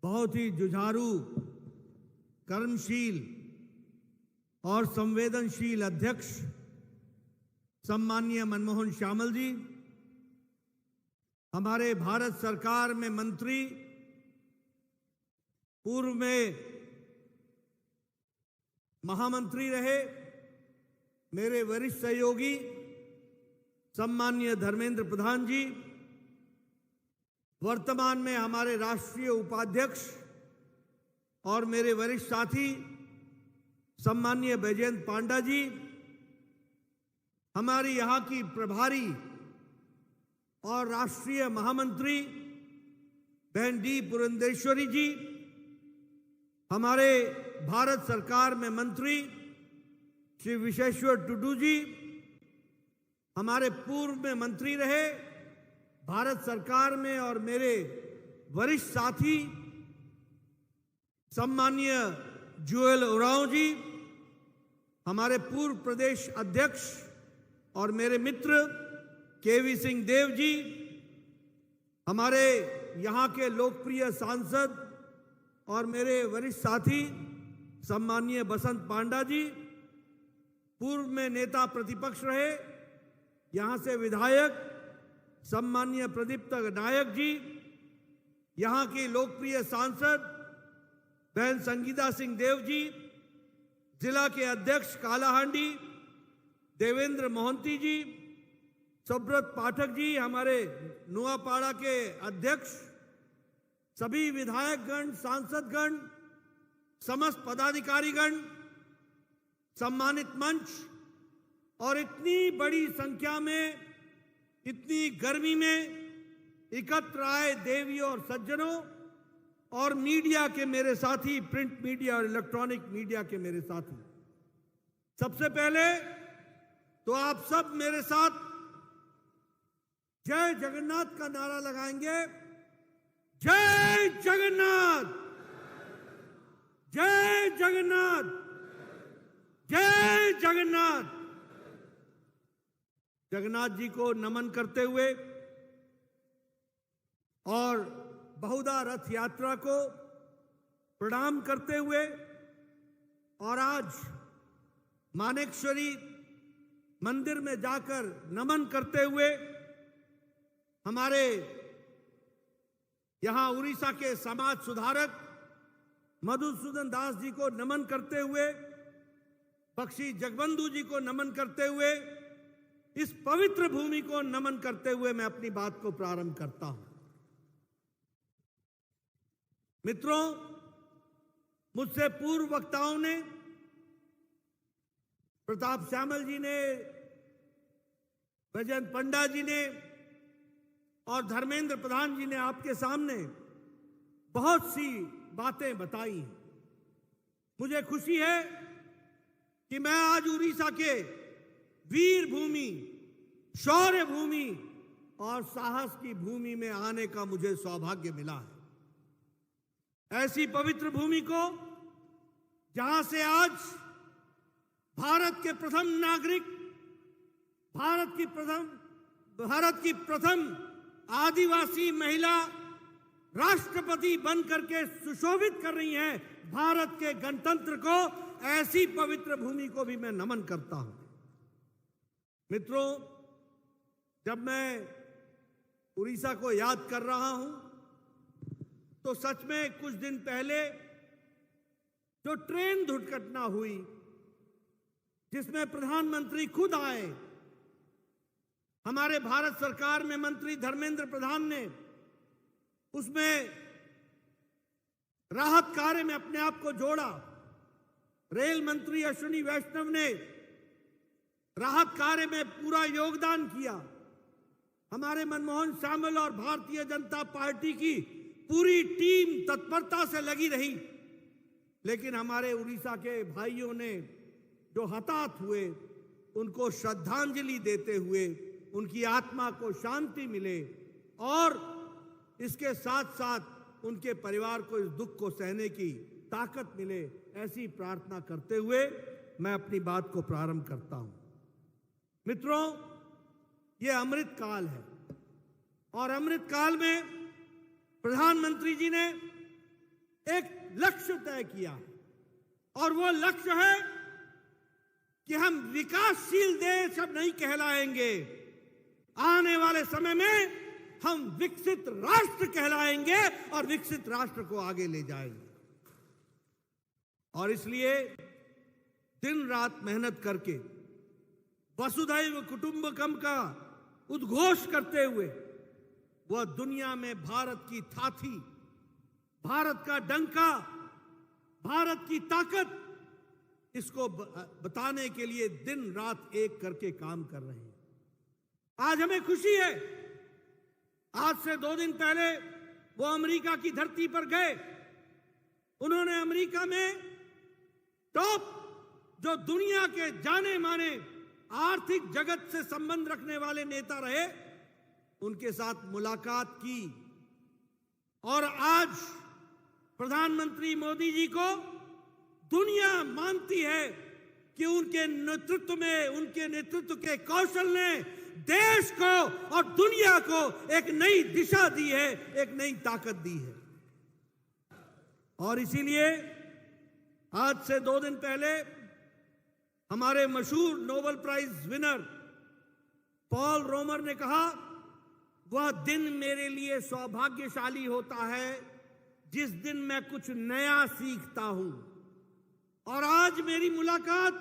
बहुत ही जुझारू, कर्मशील और संवेदनशील अध्यक्ष सम्माननीय मनमोहन श्यामल जी, हमारे भारत सरकार में मंत्री, पूर्व में महामंत्री रहे मेरे वरिष्ठ सहयोगी सम्माननीय धर्मेंद्र प्रधान जी, वर्तमान में हमारे राष्ट्रीय उपाध्यक्ष और मेरे वरिष्ठ साथी सम्माननीय बैजयंत पांडा जी, हमारी यहाँ की प्रभारी और राष्ट्रीय महामंत्री बहन डी पुरंदेश्वरी जी, हमारे भारत सरकार में मंत्री श्री विशेश्वर टुडू जी, हमारे पूर्व में मंत्री रहे भारत सरकार में और मेरे वरिष्ठ साथी सम्माननीय जुएल ओरांव जी, हमारे पूर्व प्रदेश अध्यक्ष और मेरे मित्र केवी सिंह देव जी, हमारे यहाँ के लोकप्रिय सांसद और मेरे वरिष्ठ साथी सम्माननीय बसंत पांडा जी, पूर्व में नेता प्रतिपक्ष रहे यहाँ से विधायक सम्माननीय प्रदीप्त नायक जी, यहाँ की लोकप्रिय सांसद बहन संगीता सिंह देव जी, जिला के अध्यक्ष कालाहांडी देवेंद्र मोहंती जी, सुब्रत पाठक जी, हमारे नुआपाड़ा के अध्यक्ष, सभी विधायकगण, सांसदगण, समस्त पदाधिकारीगण, सम्मानित मंच और इतनी बड़ी संख्या में, इतनी गर्मी में एकत्र आए देवियों और सज्जनों और मीडिया के मेरे साथी, प्रिंट मीडिया और इलेक्ट्रॉनिक मीडिया के मेरे साथी, सबसे पहले तो आप सब मेरे साथ जय जगन्नाथ का नारा लगाएंगे। जय जगन्नाथ, जय जगन्नाथ, जय जगन्नाथ। जगन्नाथ जी को नमन करते हुए और बहुधा रथ यात्रा को प्रणाम करते हुए और आज मानेकश्वरी मंदिर में जाकर नमन करते हुए हमारे यहां उड़ीसा के समाज सुधारक मधुसूदन दास जी को नमन करते हुए, बख्शी जगबंधु जी को नमन करते हुए, इस पवित्र भूमि को नमन करते हुए मैं अपनी बात को प्रारंभ करता हूं। मित्रों, मुझसे पूर्व वक्ताओं ने, प्रताप श्यामल जी ने, बैजयंत पंडा जी ने और धर्मेंद्र प्रधान जी ने आपके सामने बहुत सी बातें बताई। मुझे खुशी है कि मैं आज उड़ीसा के वीर भूमि, शौर्य भूमि और साहस की भूमि में आने का मुझे सौभाग्य मिला है। ऐसी पवित्र भूमि को जहां से आज भारत के प्रथम नागरिक, भारत की प्रथम आदिवासी महिला राष्ट्रपति बनकर के सुशोभित कर रही हैं भारत के गणतंत्र को, ऐसी पवित्र भूमि को भी मैं नमन करता हूं। मित्रों, जब मैं उड़ीसा को याद कर रहा हूं तो सच में कुछ दिन पहले जो ट्रेन दुर्घटना हुई जिसमें प्रधानमंत्री खुद आए, हमारे भारत सरकार में मंत्री धर्मेंद्र प्रधान ने उसमें राहत कार्य में अपने आप को जोड़ा, रेल मंत्री अश्विनी वैष्णव ने राहत कार्य में पूरा योगदान किया, हमारे मनमोहन श्यामल और भारतीय जनता पार्टी की पूरी टीम तत्परता से लगी रही। लेकिन हमारे उड़ीसा के भाइयों ने जो हताहत हुए उनको श्रद्धांजलि देते हुए उनकी आत्मा को शांति मिले और इसके साथ साथ उनके परिवार को इस दुख को सहने की ताकत मिले, ऐसी प्रार्थना करते हुए मैं अपनी बात को प्रारंभ करता हूं। मित्रों, ये अमृत काल है और अमृत काल में प्रधानमंत्री जी ने एक लक्ष्य तय किया है, और वो लक्ष्य है कि हम विकासशील देश अब नहीं कहलाएंगे, आने वाले समय में हम विकसित राष्ट्र कहलाएंगे और विकसित राष्ट्र को आगे ले जाएंगे। और इसलिए दिन रात मेहनत करके वसुधैव कुटुंबकम का उद्घोष करते हुए वह दुनिया में भारत की थाथी, भारत का डंका, भारत की ताकत, इसको बताने के लिए दिन रात एक करके काम कर रहे हैं। आज हमें खुशी है, आज से 2 दिन पहले वो अमेरिका की धरती पर गए। उन्होंने अमेरिका में टॉप जो दुनिया के जाने माने आर्थिक जगत से संबंध रखने वाले नेता रहे, उनके साथ मुलाकात की। और आज प्रधानमंत्री मोदी जी को दुनिया मानती है कि उनके नेतृत्व में, उनके नेतृत्व के कौशल ने देश को और दुनिया को एक नई दिशा दी है, एक नई ताकत दी है। और इसीलिए आज से 2 दिन पहले हमारे मशहूर नोबेल प्राइज विनर पॉल रोमर ने कहा, वह दिन मेरे लिए सौभाग्यशाली होता है जिस दिन मैं कुछ नया सीखता हूं। और आज मेरी मुलाकात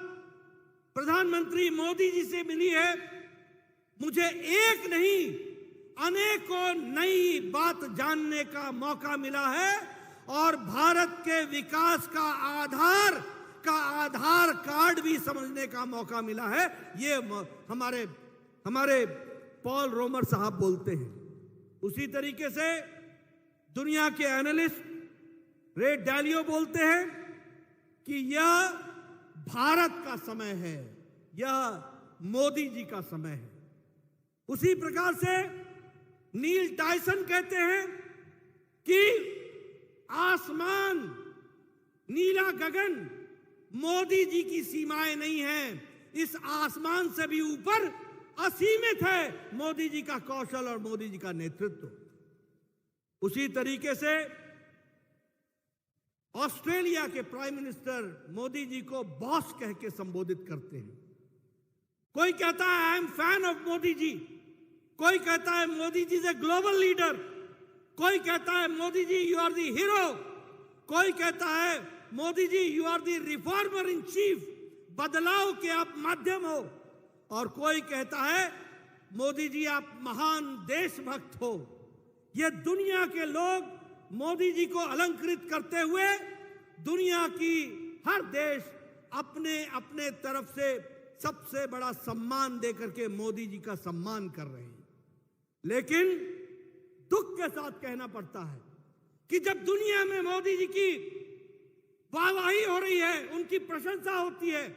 प्रधानमंत्री मोदी जी से मिली है। मुझे एक नहीं, अनेकों नई बात जानने का मौका मिला है और भारत के विकास का आधार कार्ड भी समझने का मौका मिला है। ये हमारे पॉल रोमर साहब बोलते हैं। उसी तरीके से दुनिया के एनालिस्ट रे डालियो बोलते हैं कि यह भारत का समय है, यह मोदी जी का समय है। उसी प्रकार से नील टायसन कहते हैं कि आसमान, नीला गगन मोदी जी की सीमाएं नहीं हैं, इस आसमान से भी ऊपर असीमित है मोदी जी का कौशल और मोदी जी का नेतृत्व। उसी तरीके से ऑस्ट्रेलिया के प्राइम मिनिस्टर मोदी जी को बॉस कह के संबोधित करते हैं। कोई कहता है I am fan of Modi ji, कोई कहता है Modi ji is a global leader, कोई कहता है Modi ji you are the hero, कोई कहता है Modi ji you are the reformer in chief, बदलाव के आप माध्यम हो, और कोई कहता है मोदी जी आप महान देशभक्त हो। ये दुनिया के लोग मोदी जी को अलंकृत करते हुए दुनिया की हर देश अपने अपने तरफ से सबसे बड़ा सम्मान देकर के मोदी जी का सम्मान कर रहे हैं। लेकिन दुख के साथ कहना पड़ता है कि जब दुनिया में मोदी जी की वाहवाही हो रही है, उनकी प्रशंसा होती है,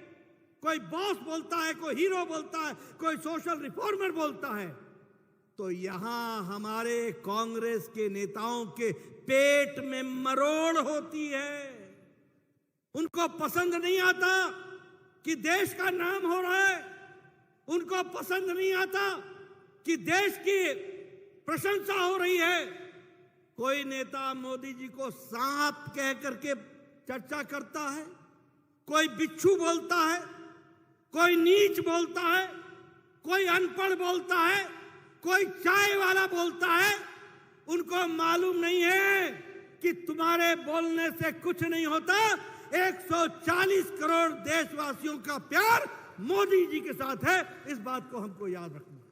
कोई बॉस बोलता है, कोई हीरो बोलता है, कोई सोशल रिफॉर्मर बोलता है, तो यहां हमारे कांग्रेस के नेताओं के पेट में मरोड़ होती है। उनको पसंद नहीं आता कि देश का नाम हो रहा है, उनको पसंद नहीं आता कि देश की प्रशंसा हो रही है। कोई नेता मोदी जी को सांप कह करके चर्चा करता है, कोई बिच्छू बोलता है, कोई नीच बोलता है, कोई अनपढ़ बोलता है, कोई चाय वाला बोलता है। उनको मालूम नहीं है कि तुम्हारे बोलने से कुछ नहीं होता। 140 करोड़ देशवासियों का प्यार मोदी जी के साथ है, इस बात को हमको याद रखना है।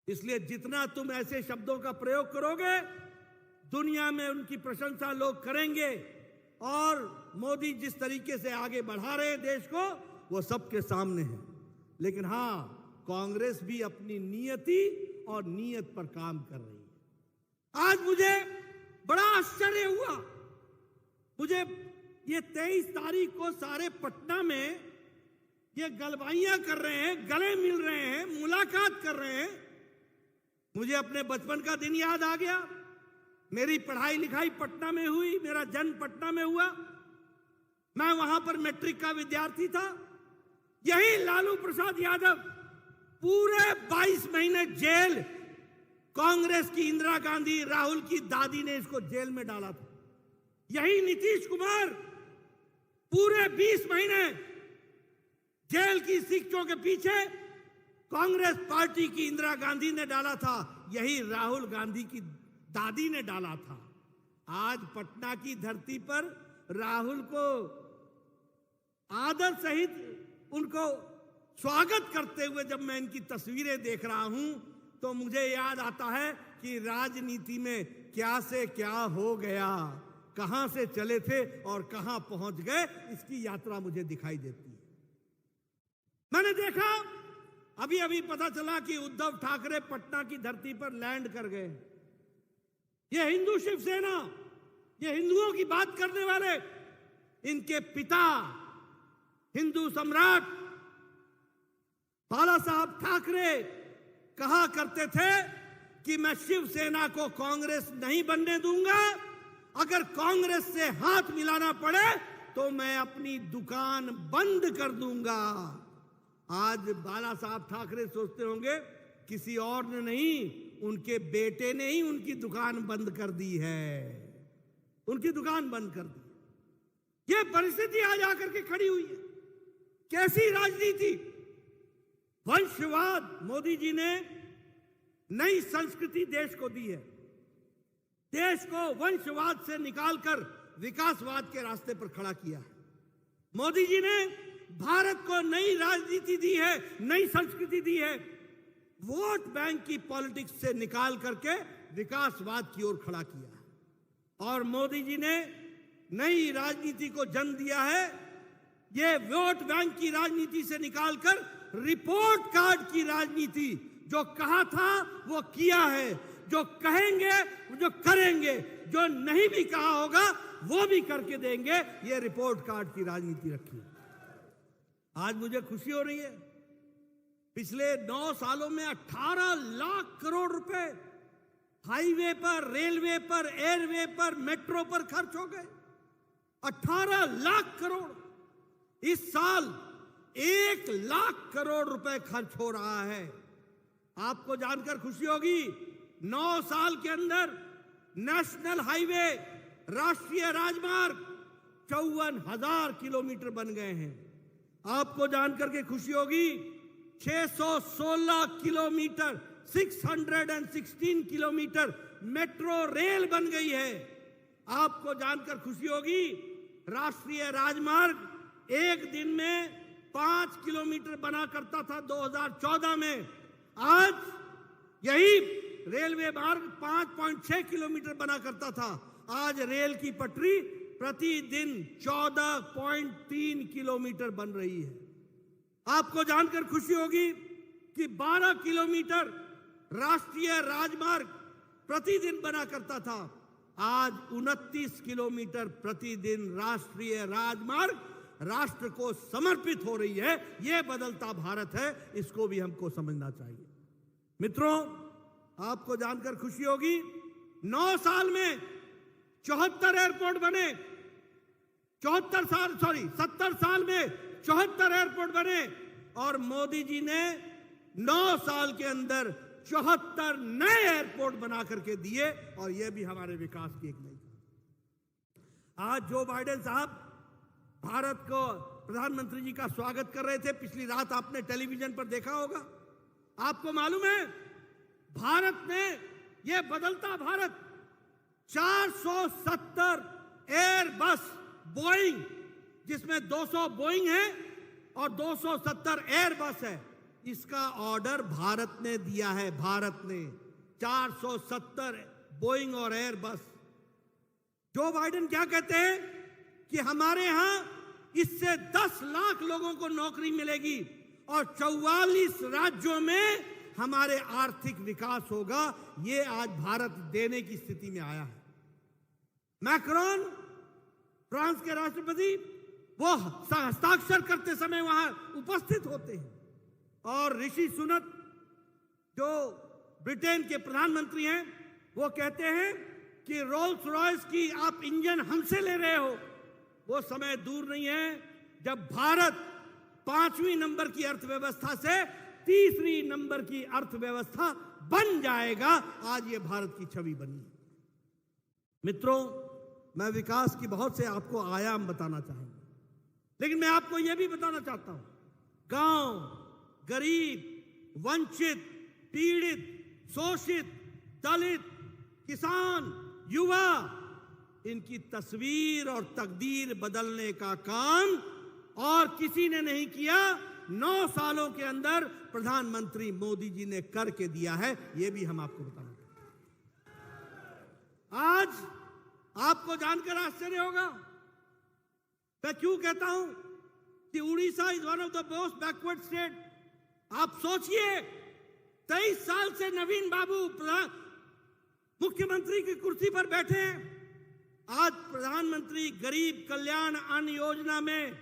इसलिए जितना तुम ऐसे शब्दों का प्रयोग करोगे, दुनिया में उनकी प्रशंसा लोग करेंगे, और मोदी जिस तरीके से आगे बढ़ा रहे देश को, वो सबके सामने है। लेकिन हां, कांग्रेस भी अपनी नियति और नीयत पर काम कर रही है। आज मुझे बड़ा आश्चर्य हुआ, मुझे ये 23 तारीख को सारे पटना में ये गलबाइयां कर रहे हैं, गले मिल रहे हैं, मुलाकात कर रहे हैं। मुझे अपने बचपन का दिन याद आ गया। मेरी पढ़ाई लिखाई पटना में हुई, मेरा जन्म पटना में हुआ, मैं वहां पर मैट्रिक का विद्यार्थी था। यही लालू प्रसाद यादव पूरे 22 महीने जेल, कांग्रेस की इंदिरा गांधी, राहुल की दादी ने इसको जेल में डाला था। यही नीतीश कुमार पूरे 20 महीने जेल की शिक्षों के पीछे कांग्रेस पार्टी की इंदिरा गांधी ने डाला था, यही राहुल गांधी की दादी ने डाला था। आज पटना की धरती पर राहुल को आदर सहित उनको स्वागत करते हुए जब मैं इनकी तस्वीरें देख रहा हूं तो मुझे याद आता है कि राजनीति में क्या से क्या हो गया, कहां से चले थे और कहां पहुंच गए, इसकी यात्रा मुझे दिखाई देती है। मैंने देखा अभी अभी पता चला कि उद्धव ठाकरे पटना की धरती पर लैंड कर गए। ये हिंदू शिवसेना, ये हिंदुओं की बात करने वाले, इनके पिता हिंदू सम्राट बाला साहब ठाकरे कहा करते थे कि मैं शिवसेना को कांग्रेस नहीं बनने दूंगा, अगर कांग्रेस से हाथ मिलाना पड़े तो मैं अपनी दुकान बंद कर दूंगा। आज बाला साहब ठाकरे सोचते होंगे किसी और ने नहीं, उनके बेटे ने ही उनकी दुकान बंद कर दी है, उनकी दुकान बंद कर दी। यह परिस्थिति आज आकर के खड़ी हुई है। कैसी राजनीति, वंशवाद, मोदी जी ने नई संस्कृति देश को दी है। देश को वंशवाद से निकालकर विकासवाद के रास्ते पर खड़ा किया है। मोदी जी ने भारत को नई राजनीति दी है, नई संस्कृति दी है। वोट बैंक की पॉलिटिक्स से निकाल करके विकासवाद की ओर खड़ा किया है। और मोदी जी ने नई राजनीति को जन्म दिया है। ये वोट बैंक की राजनीति से निकालकर रिपोर्ट कार्ड की राजनीति, जो कहा था वो किया है, जो कहेंगे जो करेंगे, जो नहीं भी कहा होगा वो भी करके देंगे, ये रिपोर्ट कार्ड की राजनीति रखी। आज मुझे खुशी हो रही है, पिछले 9 सालों में 18 लाख करोड़ रुपए हाईवे पर, रेलवे पर, एयरवे पर, मेट्रो पर खर्च हो गए। 18 लाख करोड़। इस साल 1 लाख करोड़ रुपए खर्च हो रहा है। आपको जानकर खुशी होगी, 9 साल के अंदर नेशनल हाईवे, राष्ट्रीय राजमार्ग 54,000 किलोमीटर बन गए हैं। आपको जानकर के खुशी होगी, 616 किलोमीटर, 616 किलोमीटर मेट्रो रेल बन गई है। आपको जानकर खुशी होगी, राष्ट्रीय राजमार्ग एक दिन में 5 किलोमीटर बना करता था 2014 में, आज यही रेलवे मार्ग 5.6 किलोमीटर बना करता था। आज रेल की पटरी प्रतिदिन 14.3 किलोमीटर बन रही है। आपको जानकर खुशी होगी कि 12 किलोमीटर राष्ट्रीय राजमार्ग प्रतिदिन बना करता था, आज 29 किलोमीटर प्रतिदिन राष्ट्रीय राजमार्ग राष्ट्र को समर्पित हो रही है। यह बदलता भारत है, इसको भी हमको समझना चाहिए। मित्रों, आपको जानकर खुशी होगी, 9 साल में 74 एयरपोर्ट बने। 70 साल में 74 एयरपोर्ट बने और मोदी जी ने 9 साल के अंदर 74 नए एयरपोर्ट बना करके दिए, और यह भी हमारे विकास की एक नई। आज जो बाइडेन साहब भारत को प्रधानमंत्री जी का स्वागत कर रहे थे, पिछली रात आपने टेलीविजन पर देखा होगा। आपको मालूम है, भारत ने, यह बदलता भारत, 470 एयरबस बोइंग, जिसमें 200 बोइंग है और 270 एयरबस है, इसका ऑर्डर भारत ने दिया है। भारत ने 470 बोइंग और एयरबस। जो बाइडेन क्या कहते हैं कि हमारे यहां इससे 10 लाख लोगों को नौकरी मिलेगी और 44 राज्यों में हमारे आर्थिक विकास होगा। ये आज भारत देने की स्थिति में आया है। मैक्रोन, फ्रांस के राष्ट्रपति, वो हस्ताक्षर करते समय वहां उपस्थित होते हैं, और ऋषि सुनक जो ब्रिटेन के प्रधानमंत्री हैं, वो कहते हैं कि रोल्स रॉयस की आप इंजन हमसे ले रहे हो। वो समय दूर नहीं है जब भारत 5वीं नंबर की अर्थव्यवस्था से 3री नंबर की अर्थव्यवस्था बन जाएगा। आज ये भारत की छवि बनी है। मित्रों, मैं विकास की बहुत से आपको आयाम बताना चाहूंगा, लेकिन मैं आपको यह भी बताना चाहता हूं, गांव, गरीब, वंचित, पीड़ित, शोषित, दलित, किसान, युवा, इनकी तस्वीर और तकदीर बदलने का काम और किसी ने नहीं किया। 9 सालों के अंदर प्रधानमंत्री मोदी जी ने करके दिया है, यह भी हम आपको बताना चाहते हैं। आज आपको जानकर आश्चर्य होगा, मैं क्यों कहता हूं कि Orissa is one of the most backward state. आप सोचिए, 23 साल से नवीन बाबू मुख्यमंत्री की कुर्सी पर बैठे हैं। आज प्रधानमंत्री गरीब कल्याण अन्न योजना में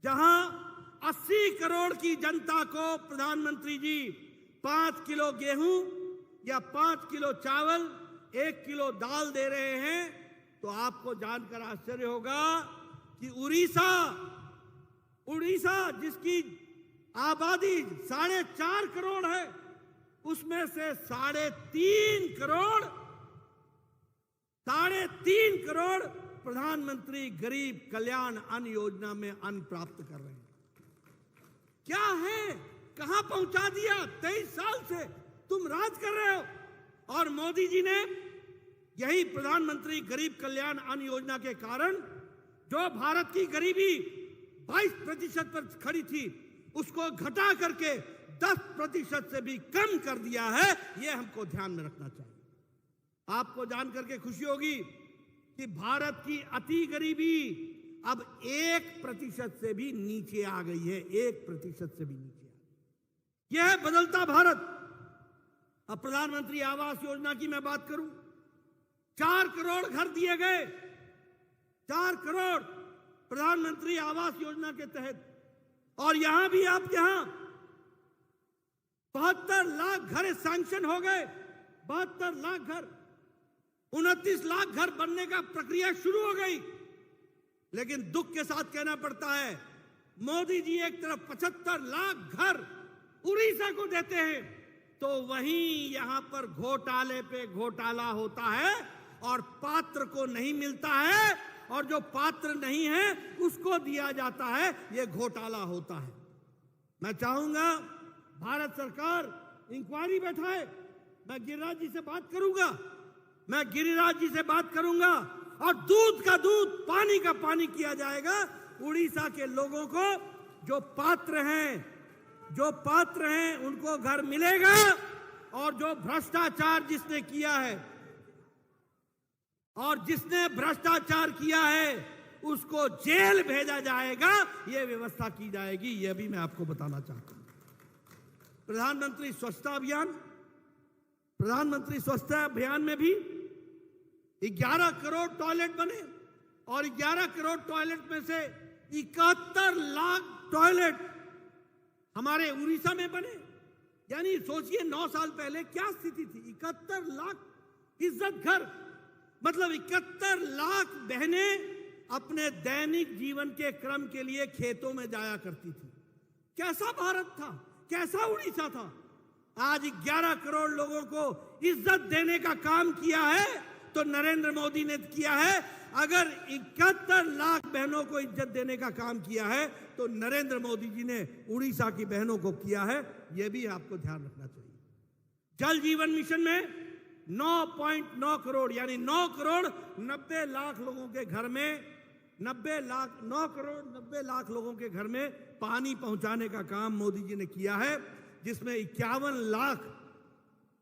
जहां 80 करोड़ की जनता को प्रधानमंत्री जी 5 किलो गेहूं या 5 किलो चावल, 1 किलो दाल दे रहे हैं, तो आपको जानकर आश्चर्य होगा कि उड़ीसा जिसकी आबादी 4.5 करोड़ है, उसमें से 3.5 करोड़ प्रधानमंत्री गरीब कल्याण अन्न योजना में अन्न प्राप्त कर रहे हैं। क्या है, कहां पहुंचा दिया? 23 साल से तुम राज कर रहे हो, और मोदी जी ने यही प्रधानमंत्री गरीब कल्याण अन्न योजना के कारण जो भारत की गरीबी 22% पर खड़ी थी, उसको घटा करके 10% से भी कम कर दिया है। यह हमको ध्यान में रखना चाहिए। आपको जानकर के खुशी होगी कि भारत की अति गरीबी अब 1% से भी नीचे आ गई है। 1% से भी नीचे आ गई। यह है बदलता भारत। अब प्रधानमंत्री आवास योजना की मैं बात करूं, 4 करोड़ घर दिए गए, 4 करोड़ प्रधानमंत्री आवास योजना के तहत। और यहां भी आप 72 लाख घर सैंक्शन हो गए, 72 लाख घर, 29 लाख घर बनने का प्रक्रिया शुरू हो गई। लेकिन दुख के साथ कहना पड़ता है, मोदी जी एक तरफ 75 लाख घर उड़ीसा को देते हैं, तो वहीं यहां पर घोटाले पे घोटाला होता है और पात्र को नहीं मिलता है, और जो पात्र नहीं है उसको दिया जाता है। यह घोटाला होता है। मैं चाहूंगा भारत सरकार इंक्वायरी बैठाए। मैं गिरिराज जी से बात करूंगा, और दूध का दूध, पानी का पानी किया जाएगा। उड़ीसा के लोगों को जो पात्र हैं उनको घर मिलेगा, और जो भ्रष्टाचार जिसने किया है उसको जेल भेजा जाएगा। यह व्यवस्था की जाएगी। यह भी मैं आपको बताना चाहता हूं। प्रधानमंत्री स्वच्छता अभियान में भी 11 करोड़ टॉयलेट बने, और 11 करोड़ टॉयलेट में से 71 लाख टॉयलेट हमारे उड़ीसा में बने। यानी सोचिए 9 साल पहले क्या स्थिति थी। 71 लाख इज्जत घर, मतलब 71 लाख बहनें अपने दैनिक जीवन के क्रम के लिए खेतों में जाया करती थी। कैसा भारत था, कैसा उड़ीसा था। आज 11 करोड़ लोगों को इज्जत देने का काम किया है तो नरेंद्र मोदी ने किया है। अगर 71 लाख बहनों को इज्जत देने का काम किया है तो नरेंद्र मोदी जी ने उड़ीसा की बहनों को किया है। यह भी आपको ध्यान रखना चाहिए। जल जीवन मिशन में 9.9 करोड़ यानी 9 करोड़ 90 लाख लोगों के घर में 9 करोड़ 90 लाख लोगों के घर में पानी पहुंचाने का काम मोदी जी ने किया है, जिसमें 51 लाख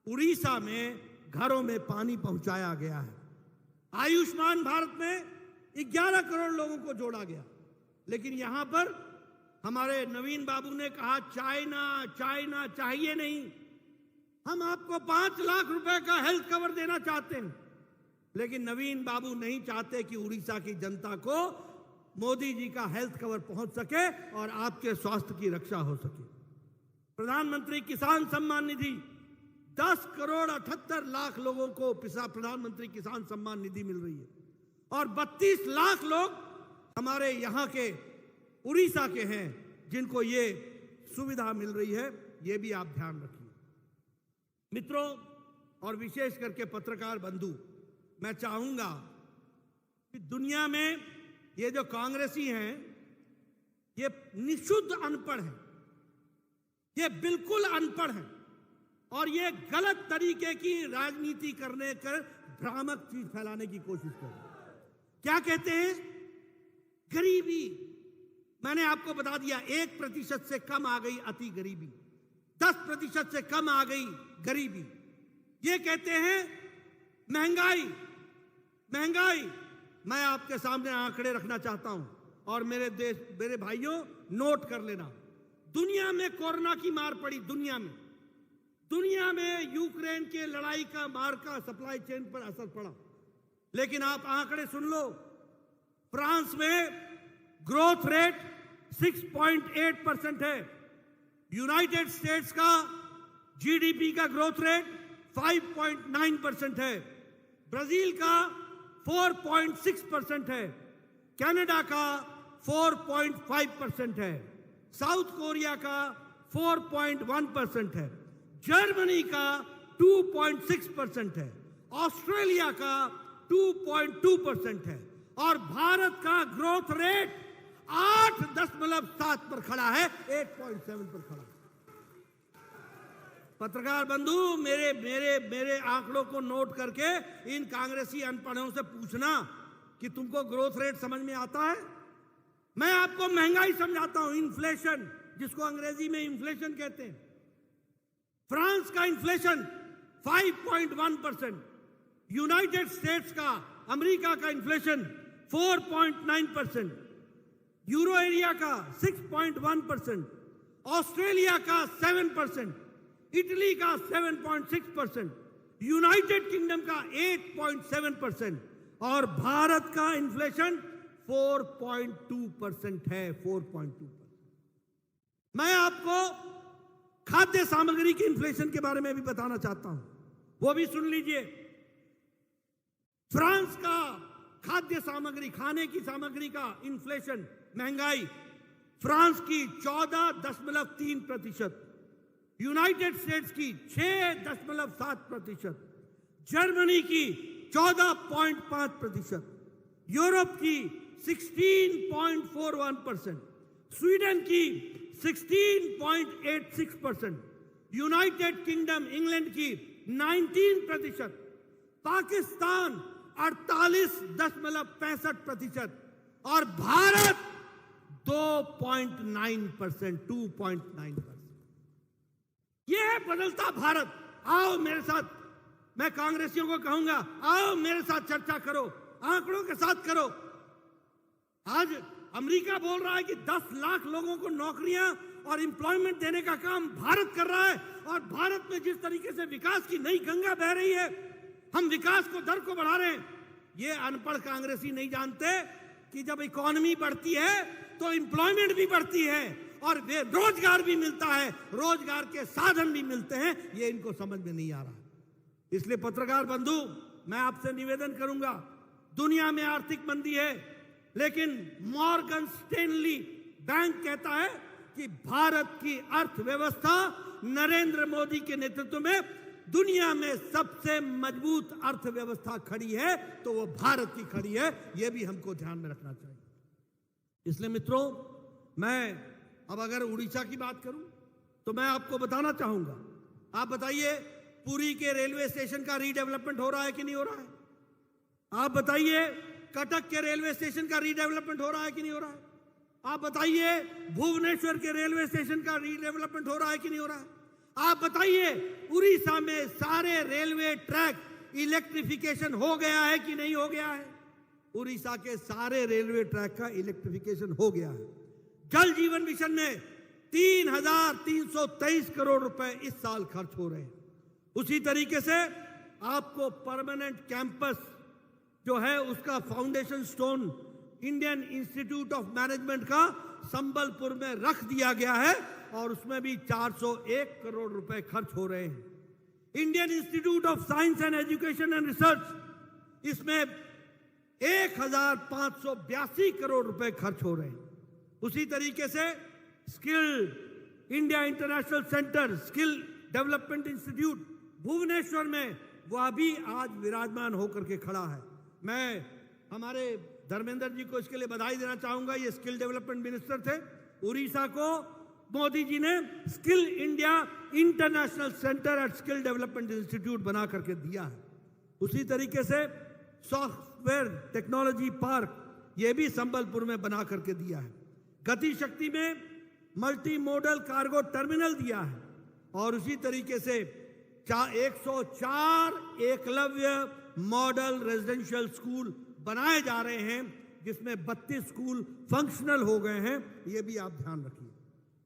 उड़ीसा में घरों में पानी पहुंचाया गया है। आयुष्मान भारत में 11 करोड़ लोगों को जोड़ा गया। लेकिन यहां पर हमारे नवीन बाबू ने कहा चाइना चाहिए नहीं, हम आपको 5 लाख रुपए का हेल्थ कवर देना चाहते हैं। लेकिन नवीन बाबू नहीं चाहते कि उड़ीसा की जनता को मोदी जी का हेल्थ कवर पहुंच सके और आपके स्वास्थ्य की रक्षा हो सके। प्रधानमंत्री किसान सम्मान निधि 10 करोड़ 78 लाख लोगों को प्रधानमंत्री किसान सम्मान निधि मिल रही है, और 32 लाख लोग हमारे यहां के उड़ीसा के हैं जिनको ये सुविधा मिल रही है। ये भी आप ध्यान रखिए। मित्रों और विशेष करके पत्रकार बंधु, मैं चाहूंगा कि दुनिया में ये जो कांग्रेसी हैं ये निशुद्ध अनपढ़ है, ये बिल्कुल अनपढ़ है और ये गलत तरीके की राजनीति करने कर भ्रामक चीज फैलाने की कोशिश कर रहे हैं। क्या कहते हैं? गरीबी। मैंने आपको बता दिया 1% से कम आ गई अति गरीबी, 10% से कम आ गई गरीबी। ये कहते हैं महंगाई। महंगाई, मैं आपके सामने आंकड़े रखना चाहता हूं और मेरे भाइयों नोट कर लेना। दुनिया में कोरोना की मार पड़ी, दुनिया में यूक्रेन के लड़ाई का मार का सप्लाई चेन पर असर पड़ा, लेकिन आप आंकड़े सुन लो। फ्रांस में ग्रोथ रेट 6.8% है, यूनाइटेड स्टेट्स का जीडीपी का ग्रोथ रेट 5.9% है, ब्राजील का 4.6% है, कनाडा का 4.5% है, साउथ कोरिया का 4.1% है, जर्मनी का 2.6% है, ऑस्ट्रेलिया का 2.2% है और भारत का ग्रोथ रेट 8.7 पर खड़ा है, 8.7 पर खड़ा है। पत्रकार बंधु, मेरे आंकड़ों को नोट करके इन कांग्रेसी अनपढ़ों से पूछना कि तुमको ग्रोथ रेट समझ में आता है। मैं आपको महंगाई समझाता हूं, इन्फ्लेशन, जिसको अंग्रेजी में इन्फ्लेशन कहते हैं। फ्रांस का इन्फ्लेशन 5.1%, यूनाइटेड स्टेट्स का, अमेरिका का इन्फ्लेशन 4.9%, यूरो एरिया का 6.1%, ऑस्ट्रेलिया का 7%, इटली का 7.6%, यूनाइटेड किंगडम का 8.7% और भारत का इन्फ्लेशन 4.2% है, 4.2%। मैं आपको खाद्य सामग्री के इन्फ्लेशन के बारे में भी बताना चाहता हूं, वो भी सुन लीजिए। फ्रांस का खाद्य सामग्री, खाने की सामग्री का इन्फ्लेशन, महंगाई, फ्रांस की 14.3%, यूनाइटेड स्टेट्स की 6.7%, जर्मनी की 14.5%, यूरोप की 16.41%, स्वीडन की 16.86%, यूनाइटेड किंगडम इंग्लैंड की 19%, पाकिस्तान 48.65% और भारत 2.9%, 2.9%। यह है बदलता भारत। आओ मेरे साथ, मैं कांग्रेसियों को कहूंगा, आओ मेरे साथ चर्चा करो, आंकड़ों के साथ करो। आज अमेरिका बोल रहा है कि 10 लाख लोगों को नौकरियां और एम्प्लॉयमेंट देने का काम भारत कर रहा है और भारत में जिस तरीके से विकास की नई गंगा बह रही है, हम विकास को दर को बढ़ा रहे हैं। ये अनपढ़ कांग्रेसी नहीं जानते कि जब इकोनॉमी बढ़ती है तो एम्प्लॉयमेंट भी बढ़ती है और रोजगार भी मिलता है, रोजगार के साधन भी मिलते हैं। ये इनको समझ में नहीं आ रहा। इसलिए पत्रकार बंधु, मैं आपसे निवेदन करूंगा, दुनिया में आर्थिक मंदी है, लेकिन मॉर्गन स्टैनली बैंक कहता है कि भारत की अर्थव्यवस्था नरेंद्र मोदी के नेतृत्व में दुनिया में सबसे मजबूत अर्थव्यवस्था खड़ी है, तो वो भारत की खड़ी है। ये भी हमको ध्यान में रखना चाहिए। इसलिए मित्रों, मैं अब अगर उड़ीसा की बात करूं तो मैं आपको बताना चाहूंगा, आप बताइए पुरी के रेलवे स्टेशन का रीडेवलपमेंट हो रहा है कि नहीं हो रहा है? आप बताइए कटक के रेलवे स्टेशन का रीडेवलपमेंट हो रहा है कि नहीं हो रहा है? आप बताइए भुवनेश्वर के रेलवे स्टेशन का रीडेवलपमेंट हो रहा है कि नहीं हो रहा है? आप बताइए उड़ीसा में सारे रेलवे ट्रैक इलेक्ट्रिफिकेशन हो गया है कि नहीं हो गया है? उड़ीसा के सारे रेलवे ट्रैक का इलेक्ट्रिफिकेशन हो गया है। जल जीवन मिशन में 3,323 करोड़ रुपए इस साल खर्च हो रहे हैं। उसी तरीके से आपको परमानेंट कैंपस जो है उसका foundation stone Indian institute of management का संबलपुर में रख दिया गया है और उसमें भी 401 करोड़ रुपए खर्च हो रहे हैं। Indian institute of science and education and research, इसमें 1,582 करोड़ रुपए खर्च हो रहे हैं। उसी तरीके से skill India international centre, skill development institute Bhubaneswar में, वह भी आज विराजमान होकर के खड़ा है। मैं हमारे धर्मेंद्र जी को इसके लिए बधाई देना चाहूंगा। ये स्किल डेवलपमेंट मिनिस्टर थे। उड़ीसा को मोदी जी ने skill India international centre at skill development institute बना करके दिया है। उसी तरीके से सॉफ्टवेयर टेक्नोलॉजी पार्क ये भी संबलपुर में बना करके दिया है। गति शक्ति में मल्टी मॉडल कार्गो टर्मिनल दिया है। और उसी तरीके से 104 एकलव्य मॉडल रेजिडेंशियल स्कूल बनाए जा रहे हैं, जिसमें 32 स्कूल फंक्शनल हो गए हैं। ये भी आप ध्यान रखिए।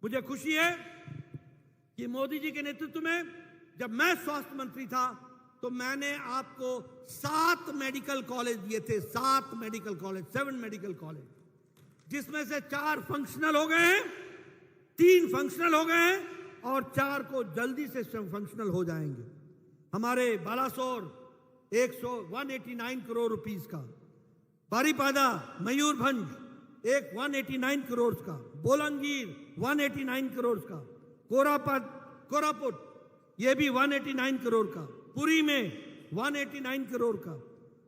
मुझे खुशी है कि मोदी जी के नेतृत्व में जब मैं स्वास्थ्य मंत्री था तो मैंने आपको 7 मेडिकल कॉलेज दिए थे। 7 मेडिकल कॉलेज, 7 मेडिकल कॉलेज, जिसमें से 4 फंक्शनल हो गए हैं, 3 फंक्शनल हो गए हैं और 4 को जल्दी से फंक्शनल हो जाएंगे। हमारे बालासोर 189 करोड़ रुपीस का, बारीपादा मयूरभंज 189 करोड़ का, बोलंगीर 189 करोड़ का, कोरापुट ये भी 189 करोड़ का, पुरी में 189 करोड़ का,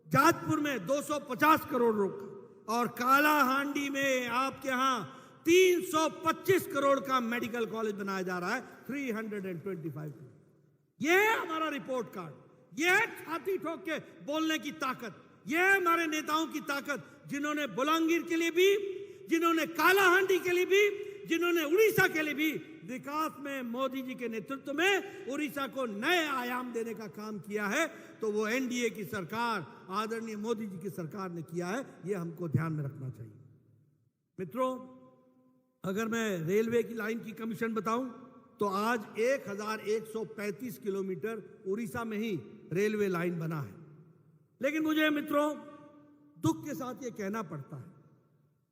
जाजपुर में 250 करोड़ का और कालाहांडी में आपके यहां 325 करोड़ का मेडिकल कॉलेज बनाया जा रहा है। 325 करोड़। यह है हमारा रिपोर्ट कार्ड, यह है छाती ठोक के बोलने की ताकत, यह है हमारे नेताओं की ताकत, जिन्होंने बोलांगीर के लिए भी, जिन्होंने कालाहांडी के लिए भी, जिन्होंने उड़ीसा के लिए भी विकास में मोदी जी के नेतृत्व में उड़ीसा को नए आयाम देने का काम किया है। तो वो एनडीए की सरकार, आदरणीय मोदी जी की सरकार ने किया है। यह हमको ध्यान में रखना चाहिए। मित्रों, अगर मैं रेलवे की लाइन की कमीशन बताऊं तो आज 1135 किलोमीटर उड़ीसा में ही रेलवे लाइन बना है। लेकिन मुझे मित्रों दुख के साथ ये कहना पड़ता है,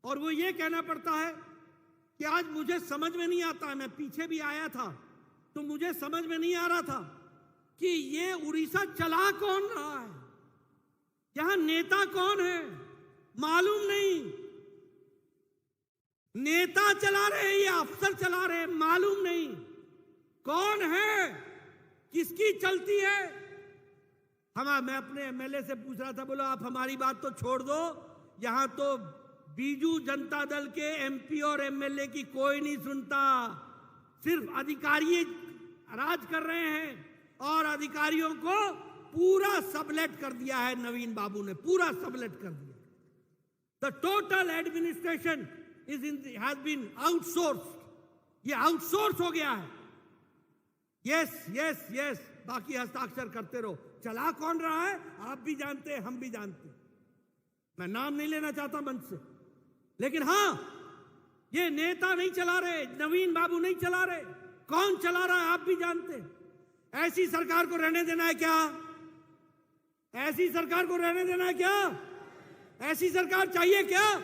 और वो ये कहना पड़ता है कि आज मुझे समझ में नहीं आता। मैं पीछे भी आया था तो मुझे समझ में नहीं आ रहा था कि ये उड़ीसा चला कौन रहा है, यहां नेता कौन है, मालूम नहीं। नेता चला रहे हैं या अफसर चला रहे हैं, मालूम नहीं कौन है, किसकी चलती है। मैं अपने एमएलए से पूछ रहा था, बोलो आप हमारी बात तो छोड़ दो, यहां तो बीजू जनता दल के एमपी और एमएलए की कोई नहीं सुनता, सिर्फ अधिकारी राज कर रहे हैं और अधिकारियों को पूरा सबलेट कर दिया है नवीन बाबू ने, पूरा सबलेट कर दिया। The total administration has been outsourced, ये आउटसोर्स हो गया है। यस यस यस, बाकी हस्ताक्षर करते रहो। चला कौन रहा है आप भी जानते हैं, हम भी जानते हैं। मैं नाम नहीं लेना चाहता मंच से, लेकिन हां, ये नेता नहीं चला रहे, नवीन बाबू नहीं चला रहे, कौन चला रहा है आप भी जानते हैं। ऐसी सरकार को रहने देना है क्या? ऐसी सरकार को रहने देना है क्या? ऐसी सरकार चाहिए क्या?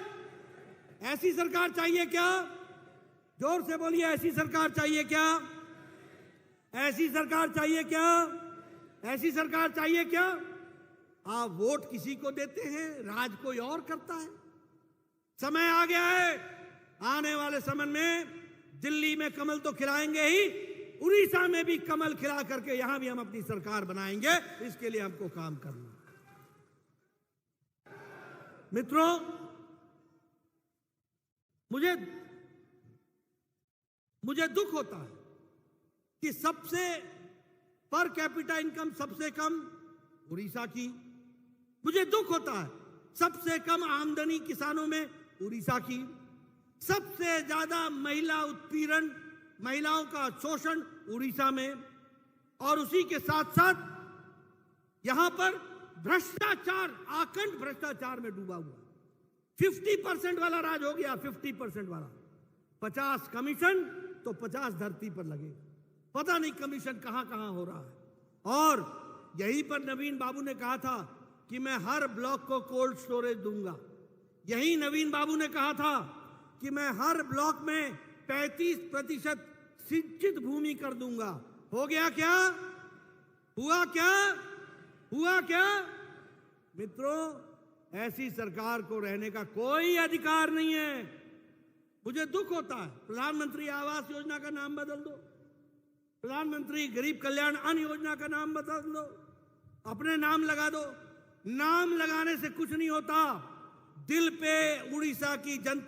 ऐसी सरकार चाहिए क्या? जोर से बोलिए, ऐसी सरकार चाहिए क्या? ऐसी सरकार चाहिए क्या? ऐसी सरकार चाहिए क्या? आप वोट किसी को देते हैं, राज कोई और करता है। समय आ गया है, आने वाले समय में दिल्ली में कमल तो खिलाएंगे ही, उड़ीसा में भी कमल खिला करके यहां भी हम अपनी सरकार बनाएंगे। इसके लिए हमको काम करना। मित्रों, मुझे दुख होता है कि सबसे पर कैपिटा इनकम सबसे कम उड़ीसा की। मुझे दुख होता है सबसे कम आमदनी किसानों में उड़ीसा की। सबसे ज्यादा महिला उत्पीड़न, महिलाओं का शोषण उड़ीसा में। और उसी के साथ साथ यहां पर भ्रष्टाचार, आकंठ भ्रष्टाचार में डूबा हुआ। 50% वाला राज हो गया, 50% वाला। 50 कमीशन तो 50 धरती पर लगेगा। पता नहीं कमीशन कहां कहां हो रहा है। और यहीं पर नवीन बाबू ने कहा था कि मैं हर ब्लॉक को कोल्ड स्टोरेज दूंगा। यही नवीन बाबू ने कहा था कि मैं हर ब्लॉक में 35% सिंचित भूमि कर दूंगा। हो गया क्या? हुआ क्या? हुआ क्या? मित्रों, ऐसी सरकार को रहने का कोई अधिकार नहीं है। मुझे दुख होता है। प्रधानमंत्री आवास योजना का नाम बदल दो, प्रधानमंत्री गरीब कल्याण अन्न योजना का नाम बदल दो, अपने नाम लगा दो, नाम लगाने से कुछ नहीं होता, दिल पे उड़ीसा की जनता